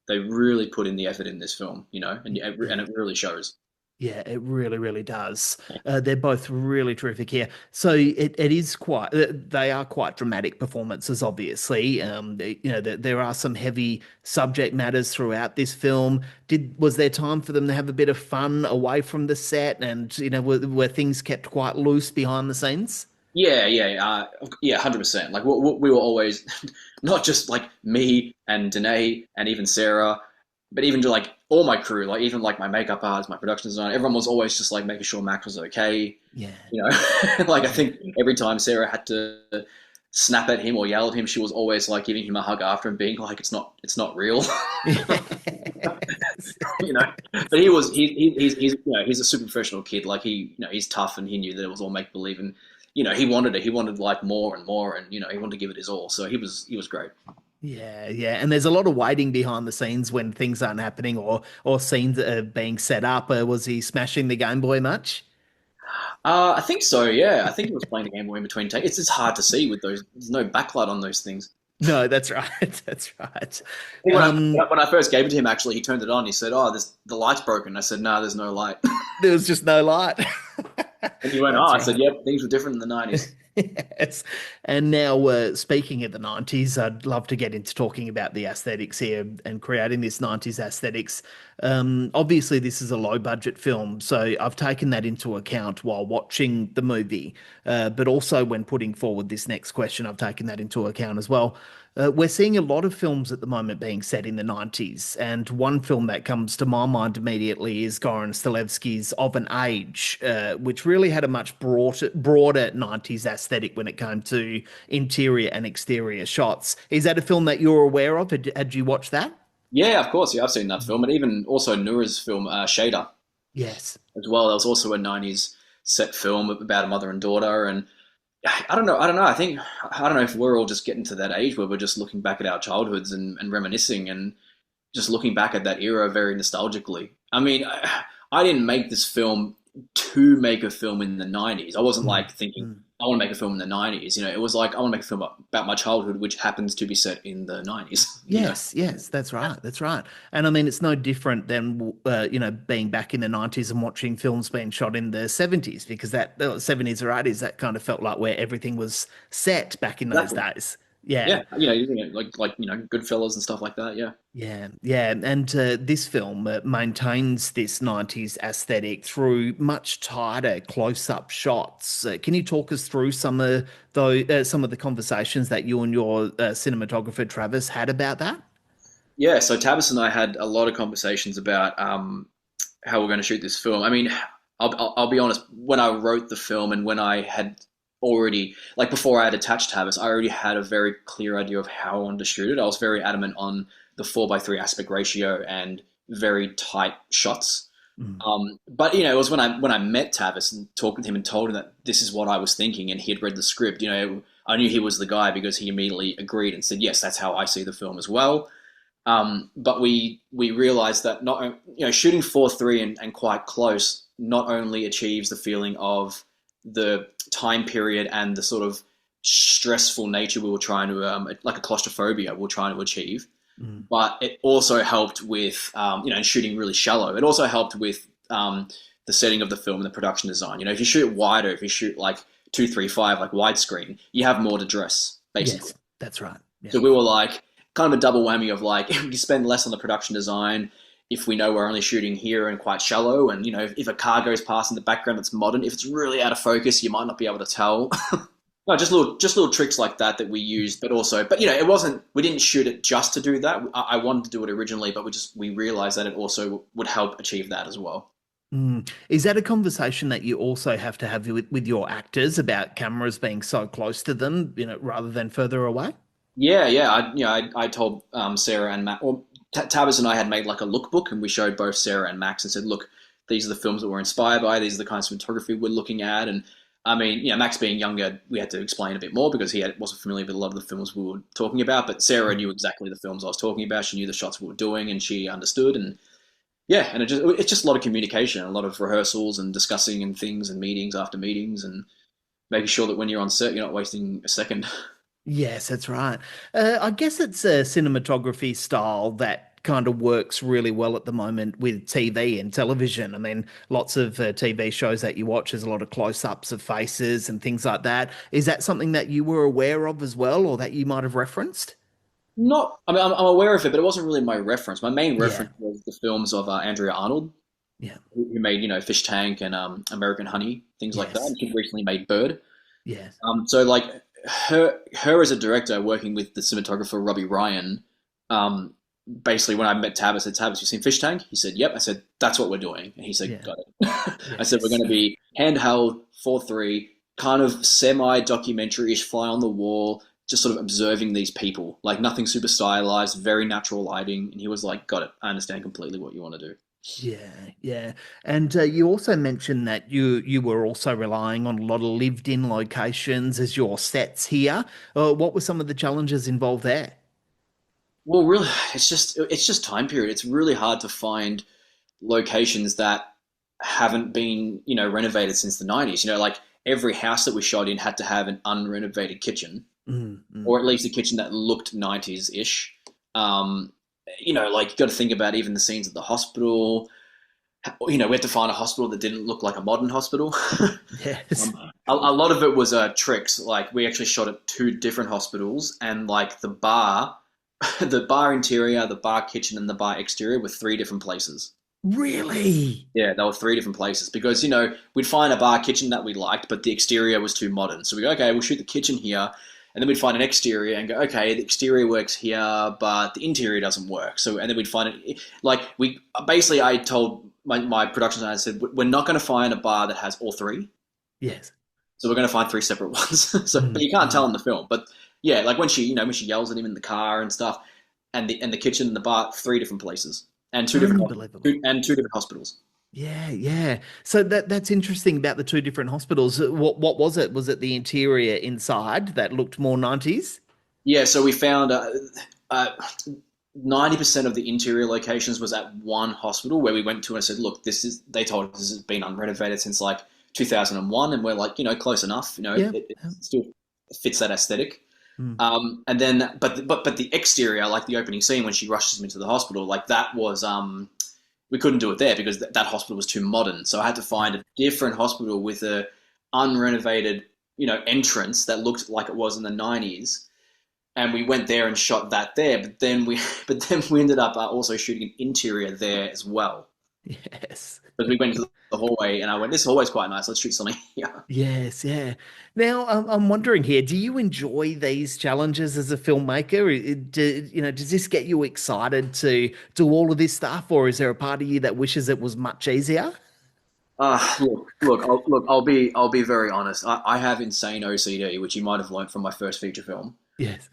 they really put in the effort in this film, and it really shows. Yeah, it really, really does. They're both really terrific here. So it is they are quite dramatic performances, obviously. There are some heavy subject matters throughout this film. Was there time for them to have a bit of fun away from the set, and were things kept quite loose behind the scenes? Yeah, 100%. We were always, not just me and Danae and even Sarah, but even all my crew, even my makeup artist, my production designer, everyone was always just making sure Max was okay. Yeah. I think every time Sarah had to snap at him or yell at him, she was always giving him a hug after and being it's not real. But he's a super professional kid. He's tough, and he knew that it was all make believe, and he wanted it. He wanted more and more, and he wanted to give it his all. So he was great. Yeah. And there's a lot of waiting behind the scenes when things aren't happening or scenes are being set up. Was he smashing the Game Boy much? I think so, yeah. I think he was playing the gamble in between takes. It's just hard to see with those. There's no backlight on those things. No, that's right. That's right. When I first gave it to him, actually, he turned it on. He said, "Oh, the light's broken." I said, "No, there's no light." There was just no light. And he went, "Oh," I said, "Yep, things were different in the '90s." Yes. And now, speaking of the 90s, I'd love to get into talking about the aesthetics here and creating this 90s aesthetics. Obviously, this is a low budget film, so I've taken that into account while watching the movie. But also, when putting forward this next question, I've taken that into account as well. We're seeing a lot of films at the moment being set in the 90s, and one film that comes to my mind immediately is Goran Stilevski's Of an Age, which really had a much broader 90s aesthetic when it came to interior and exterior shots. Is that a film that you're aware of? Had you watched that? Yeah, of course. Yeah, I've seen that film, and even also Noura's film Shader. Yes. As well. That was also a '90s set film about a mother and daughter, and I don't know. I don't know if we're all just getting to that age where we're just looking back at our childhoods and reminiscing and just looking back at that era very nostalgically. I mean, I didn't make this film to make a film in the '90s. I wasn't like thinking I want to make a film in the '90s. You know, it was like I want to make a film about my childhood, which happens to be set in the '90s. Yes, yes, that's right, that's right. And I mean, it's no different than being back in the 90s and watching films being shot in the 70s, because that 70s or 80s, that kind of felt like where everything was set back in those days. Yeah. Yeah, like Goodfellas and stuff like that. Yeah. Yeah. And this film maintains this 90s aesthetic through much tighter close-up shots. Can you talk us through some of the conversations that you and your cinematographer Travis had about that? Yeah. So Tavis and I had a lot of conversations about how we're going to shoot this film. I mean, I'll be honest. When I wrote the film and when I had already, like before I had attached Tavis, I already had a very clear idea of how I wanted to shoot it. I was very adamant on the 4:3 aspect ratio and very tight shots. But it was when I met Tavis and talked with him and told him that this is what I was thinking, and he had read the script. I knew he was the guy because he immediately agreed and said, "Yes, that's how I see the film as well." But we realized that shooting 4:3 and quite close not only achieves the feeling of the time period and the sort of stressful nature we were trying to, like a claustrophobia we were trying to achieve, but it also helped with, and shooting really shallow. It also helped with the setting of the film and the production design. If you shoot wider, if you shoot like 2:3:5, like widescreen, you have more to dress, basically. Yes, that's right. Yeah. So we were like kind of a double whammy of like, you spend less on the production design if we know we're only shooting here and quite shallow, and if a car goes past in the background that's modern, if it's really out of focus, you might not be able to tell. No, just little tricks like that we used, but it wasn't. We didn't shoot it just to do that. I wanted to do it originally, but we realized that it also would help achieve that as well. Is that a conversation that you also have to have with your actors about cameras being so close to them, rather than further away? Yeah. I told Sarah and Matt, or Tavis and I had made like a lookbook, and we showed both Sarah and Max and said, "Look, these are the films that we're inspired by. These are the kinds of cinematography we're looking at." And I mean, Max being younger, we had to explain a bit more because he wasn't familiar with a lot of the films we were talking about. But Sarah knew exactly the films I was talking about. She knew the shots we were doing, and she understood. And and it's just a lot of communication, a lot of rehearsals and discussing and things and meetings after meetings, and making sure that when you're on set, you're not wasting a second. Yes, that's right. I guess it's a cinematography style that kind of works really well at the moment with TV and television. I mean, lots of TV shows that you watch, there's a lot of close-ups of faces and things like that. Is that something that you were aware of as well, or that you might have referenced? I'm aware of it, but it wasn't really my reference. My main reference was the films of Andrea Arnold, who made, Fish Tank and American Honey, things like that. And she recently made Bird. Yes. So like her as a director working with the cinematographer Robbie Ryan, basically when I met Tab, I said, "Tab, have you seen Fish Tank?" He said, "Yep." I said, "That's what we're doing." And he said, "Got it." I said, "We're going to be handheld 4:3, kind of semi-documentary-ish, fly on the wall, just sort of observing these people, like nothing super stylized, very natural lighting." And he was like, "Got it. I understand completely what you want to do." Yeah. And you also mentioned that you were also relying on a lot of lived-in locations as your sets here. What were some of the challenges involved there? Well, really, it's just time period. It's really hard to find locations that haven't been, renovated since the 90s. Like every house that we shot in had to have an unrenovated kitchen, or at least a kitchen that looked 90s-ish. Like you got to think about even the scenes at the hospital. We had to find a hospital that didn't look like a modern hospital. Yes. A lot of it was tricks. Like we actually shot at 2 different hospitals, and like the bar interior, the bar kitchen, and the bar exterior were 3 different places. Really? Yeah, they were 3 different places because, we'd find a bar kitchen that we liked, but the exterior was too modern. So we go, okay, we'll shoot the kitchen here. And then we'd find an exterior and go, okay, the exterior works here, but the interior doesn't work. So, and then we'd find it, I told my production designer, I said, we're not going to find a bar that has all 3. Yes. So we're going to find 3 separate ones. But you can't tell in the film. But yeah, like when she yells at him in the car and stuff, and the kitchen and the bar, 3 different places. And 2 different hospitals. Yeah. So that's interesting about the 2 different hospitals. What was it? Was it the interior inside that looked more 90s? Yeah, so we found 90% of the interior locations was at one hospital where we went to and I said, look, they told us this has been unrenovated since like 2001, and we're like, close enough, it still fits that aesthetic. And then, but the exterior, like the opening scene when she rushes him into the hospital, like that was, we couldn't do it there because that hospital was too modern. So I had to find a different hospital with a unrenovated, entrance that looked like it was in the 90s. And we went there and shot that there. But then we ended up also shooting an interior there as well. Yes. But we went to the hallway and I went, this hallway's quite nice. Let's shoot something here. Yes, yeah. Now, I'm wondering here, do you enjoy these challenges as a filmmaker? Does this get you excited to do all of this stuff, or is there a part of you that wishes it was much easier? I'll be very honest. I have insane OCD, which you might have learned from my first feature film. Yes.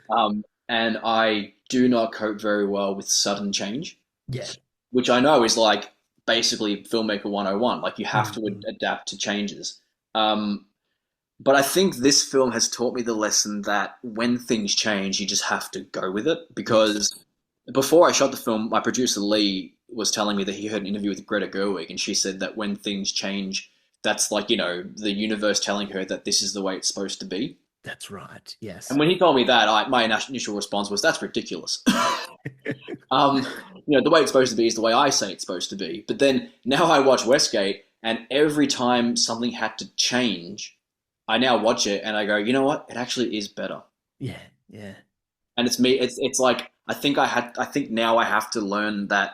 And I do not cope very well with sudden change. Yeah. Which I know is like basically filmmaker 101. Like you have to adapt to changes. But I think this film has taught me the lesson that when things change, you just have to go with it. Because before I shot the film, my producer Lee was telling me that he heard an interview with Greta Gerwig, and she said that when things change, that's like, the universe telling her that this is the way it's supposed to be. That's right. Yes. And when he told me that, my initial response was, that's ridiculous. The way it's supposed to be is the way I say it's supposed to be. But then now I watch Westgate, and every time something had to change, I now watch it and I go, you know what? It actually is better. Yeah. And it's me. It's like I think now I have to learn that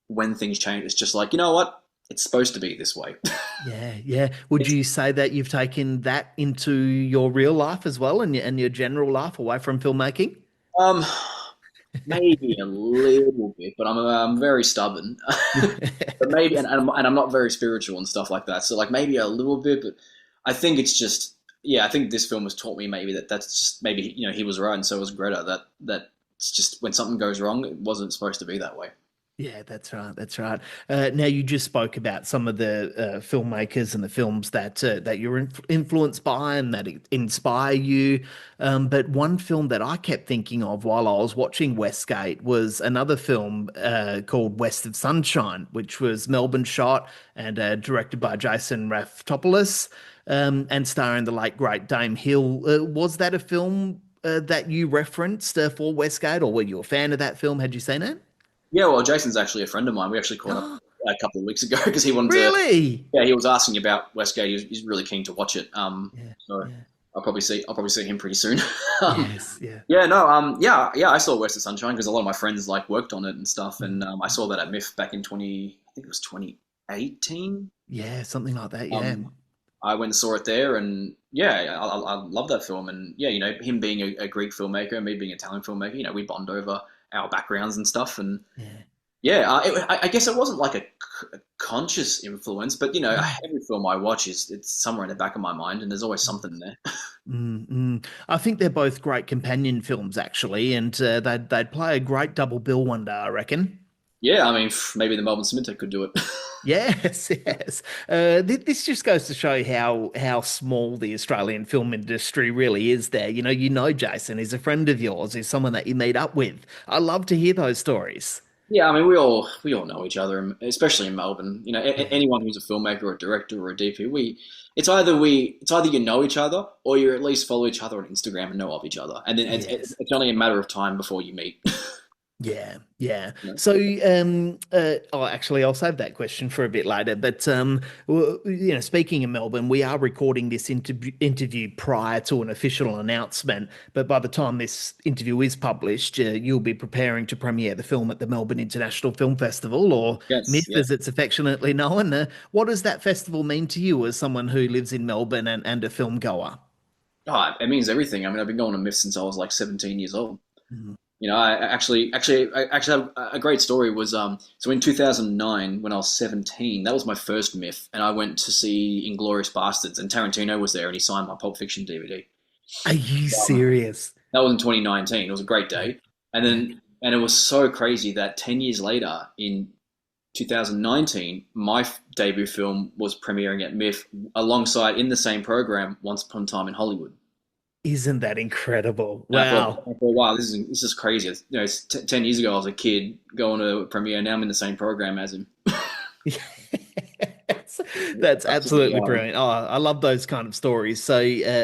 when things change, it's just like, you know what? It's supposed to be this way. Yeah. Would you say that you've taken that into your real life as well, and your general life away from filmmaking? Maybe a little bit, but I'm very stubborn. But maybe, and I'm not very spiritual and stuff like that. So like maybe a little bit, but I think it's just, I think this film has taught me maybe that's just maybe he was right and so was Greta, that it's just when something goes wrong, it wasn't supposed to be that way. Yeah, that's right. Now, you just spoke about some of the filmmakers and the films that you're influenced by and that inspire you. But one film that I kept thinking of while I was watching Westgate was another film called West of Sunshine, which was Melbourne shot and directed by Jason Raftopoulos and starring the late, great Dame Hill. Was that a film that you referenced for Westgate, or were you a fan of that film? Had you seen it? Yeah, well, Jason's actually a friend of mine. We actually caught up a couple of weeks ago because he wanted really? to. Yeah, he was asking about Westgate. He's really keen to watch it. I'll probably see him pretty soon. Yes, yeah. Yeah, no, I saw West of Sunshine because a lot of my friends worked on it and stuff, and I saw that at MIF back in 2018. Yeah, something like that. Yeah. I went and saw it there, and I love that film, and him being a Greek filmmaker and me being an Italian filmmaker, we bond over our backgrounds and stuff, and I guess it wasn't like a conscious influence, but every film I watch it's somewhere in the back of my mind, and there's always something there. I think they're both great companion films, actually, and they'd play a great double bill one day, I reckon. Yeah, I mean, maybe the Melbourne Cemetery could do it. Yes. This just goes to show how small the Australian film industry really is there. Jason is a friend of yours, he's someone that you meet up with. I love to hear those stories. Yeah, I mean, we all know each other, especially in Melbourne. You know, anyone who's a filmmaker or a director or a DP, it's either you know each other or you at least follow each other on Instagram and know of each other, and then it's only a matter of time before you meet. Yeah, yeah. Yeah. So, actually, I'll save that question for a bit later. But, speaking of Melbourne, we are recording this interview prior to an official announcement. But by the time this interview is published, you'll be preparing to premiere the film at the Melbourne International Film Festival, or Yes, MIF, as it's affectionately known. What does that festival mean to you as someone who lives in Melbourne and a film goer? Oh, it means everything. I mean, I've been going to MIF since I was like 17 years old. Mhm. You know, I actually have a great story. Was so in 2009 when I was 17, that was my first MIF, and I went to see Inglourious Bastards, and Tarantino was there, and he signed my Pulp Fiction DVD. Are you serious? That was in 2019. It was a great day, and it was so crazy that 10 years later, in 2019, my debut film was premiering at MIF alongside in the same program, Once Upon a Time in Hollywood. Isn't that incredible? And Wow. I thought, wow, this is crazy. You know, 10 years ago, I was a kid going to a premiere. Now I'm in the same program as him. That's absolutely brilliant. Oh, I love those kind of stories. So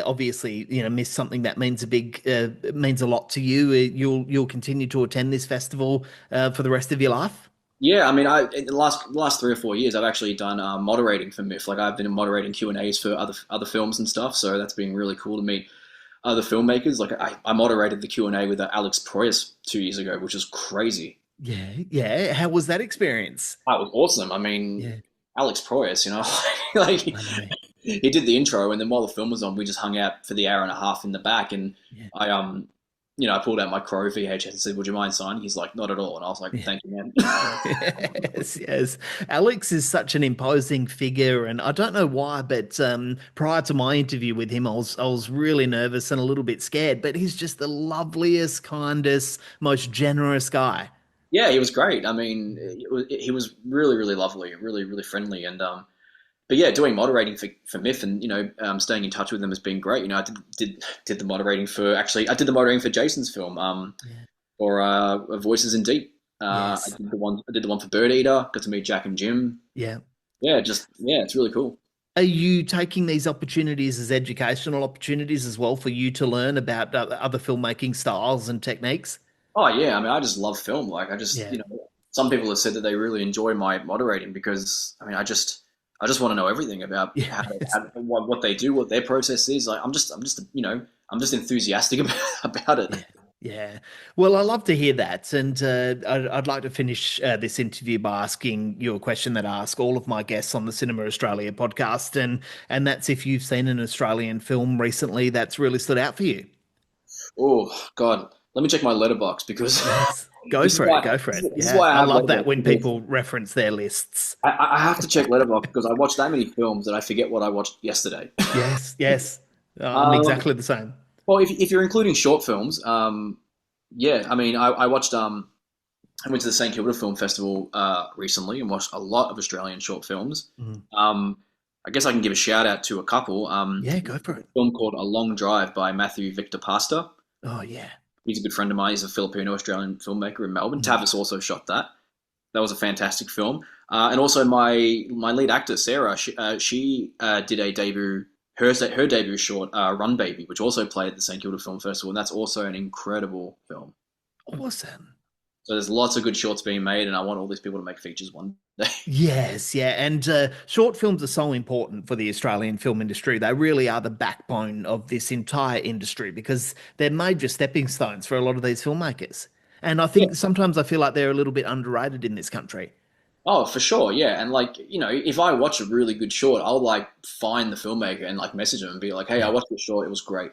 obviously, miss something that means a lot to you. You'll continue to attend this festival for the rest of your life. Yeah, I mean, in the last 3 or 4 years, I've actually done moderating for MIF. Like I've been moderating Q&As for other films and stuff. So that's been really cool to meet other filmmakers. Like I moderated the Q&A with Alex Proyas 2 years ago, which is crazy. Yeah, yeah. How was that experience? That was awesome. I mean, Yeah. Alex Proyas, like I know. he did the intro, and then while the film was on, we just hung out for the hour and a half in the back. And Yeah. I pulled out my Crow VHS and said, "Would you mind signing?" He's like, "Not at all." And I was like, "Thank you, man." Yes, yes. Alex is such an imposing figure, and I don't know why, but prior to my interview with him, I was really nervous and a little bit scared. But he's just the loveliest, kindest, most generous guy. Yeah, he was great. I mean, he was really, really lovely, really, really friendly, and but yeah, doing moderating for MIF and staying in touch with them has been great. I did the moderating for I did the moderating for Jason's film, or Voices in Deep. Yes. I did the one for Bird Eater. Got to meet Jack and Jim. Yeah. Yeah, it's really cool. Are you taking these opportunities as educational opportunities as well for you to learn about other filmmaking styles and techniques? Oh yeah, I mean, I just love film. Like Yeah. some people have said that they really enjoy my moderating because I mean, I just want to know everything about Yes. what they do, what their process is. Like I'm just enthusiastic about it. Yeah. Yeah. Well, I love to hear that. And I'd like to finish this interview by asking you a question that I ask all of my guests on the Cinema Australia podcast. And that's if you've seen an Australian film recently that's really stood out for you. Oh God, let me check my letterbox because Yes. Go this is for why- it. Go for it. this is Yeah. why I have love that Letterboxd, when because people reference their lists. I have to check letterbox because I watch that many films that I forget what I watched yesterday. Yes. Yes. I'm exactly the same. Well, if you're including short films, yeah, I mean, I watched I went to the St Kilda Film Festival recently and watched a lot of Australian short films. Mhm. I guess I can give a shout out to a couple. Yeah, go for it. A film called A Long Drive by Matthew Victor Pasta. Oh, yeah. He's a good friend of mine. He's a Filipino-Australian filmmaker in Melbourne. Tavis also shot that. That was a fantastic film. And also my lead actor, Sarah, she did a debut, her debut short, Run Baby, which also played at the St Kilda Film Festival, and that's also an incredible film. Awesome. So there's lots of good shorts being made, and I want all these people to make features one day. Yes, yeah. And short films are so important for the Australian film industry. They really are the backbone of this entire industry because they're major stepping stones for a lot of these filmmakers. And I think sometimes I feel like they're a little bit underrated in this country. Oh, for sure, yeah. And like, if I watch a really good short, I'll like find the filmmaker and like message them and be like, "Hey, I watched this short. It was great."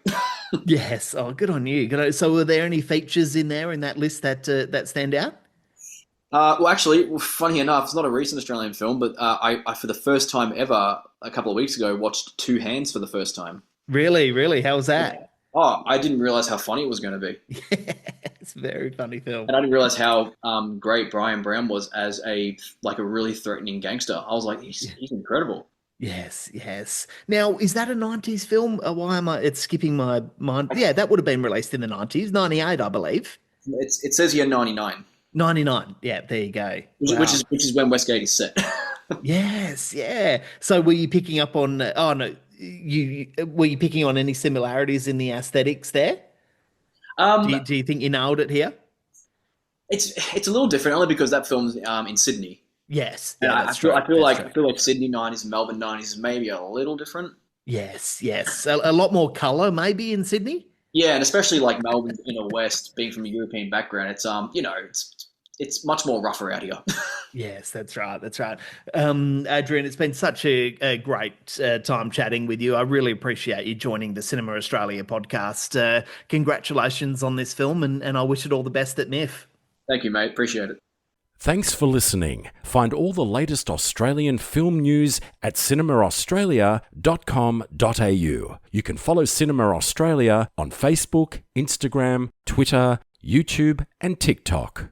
Yes. Oh, good on you. So were there any features in there in that list that stand out? Well, actually, funny enough, it's not a recent Australian film, but I for the first time ever, a couple of weeks ago, watched Two Hands for the first time. Really, really? How was that? Oh, I didn't realize how funny it was going to be. It's a very funny film. And I didn't realize how great Brian Brown was as a really threatening gangster. I was like, he's incredible. Yes, yes. Now, is that a 90s film? Why am it's skipping my mind? Yeah, that would have been released in the 90s, 98, I believe. It says here 99. 99. Yeah, there you go. Which is when Westgate is set. Yes, yeah. So were you picking up on? Oh no, were you picking on any similarities in the aesthetics there? Do you think you nailed it here? It's a little different, only because that film's in Sydney. Yes, Yeah, yeah, I feel like Sydney 90s and Melbourne 90s is maybe a little different. Yes. A lot more colour maybe in Sydney. Yeah, and especially like Melbourne in the West, being from a European background, it's it's much more rougher out here. Yes, that's right. Adrian, it's been such a great time chatting with you. I really appreciate you joining the Cinema Australia podcast. Congratulations on this film, and I wish it all the best at MIF. Thank you, mate. Appreciate it. Thanks for listening. Find all the latest Australian film news at cinemaaustralia.com.au. You can follow Cinema Australia on Facebook, Instagram, Twitter, YouTube and TikTok.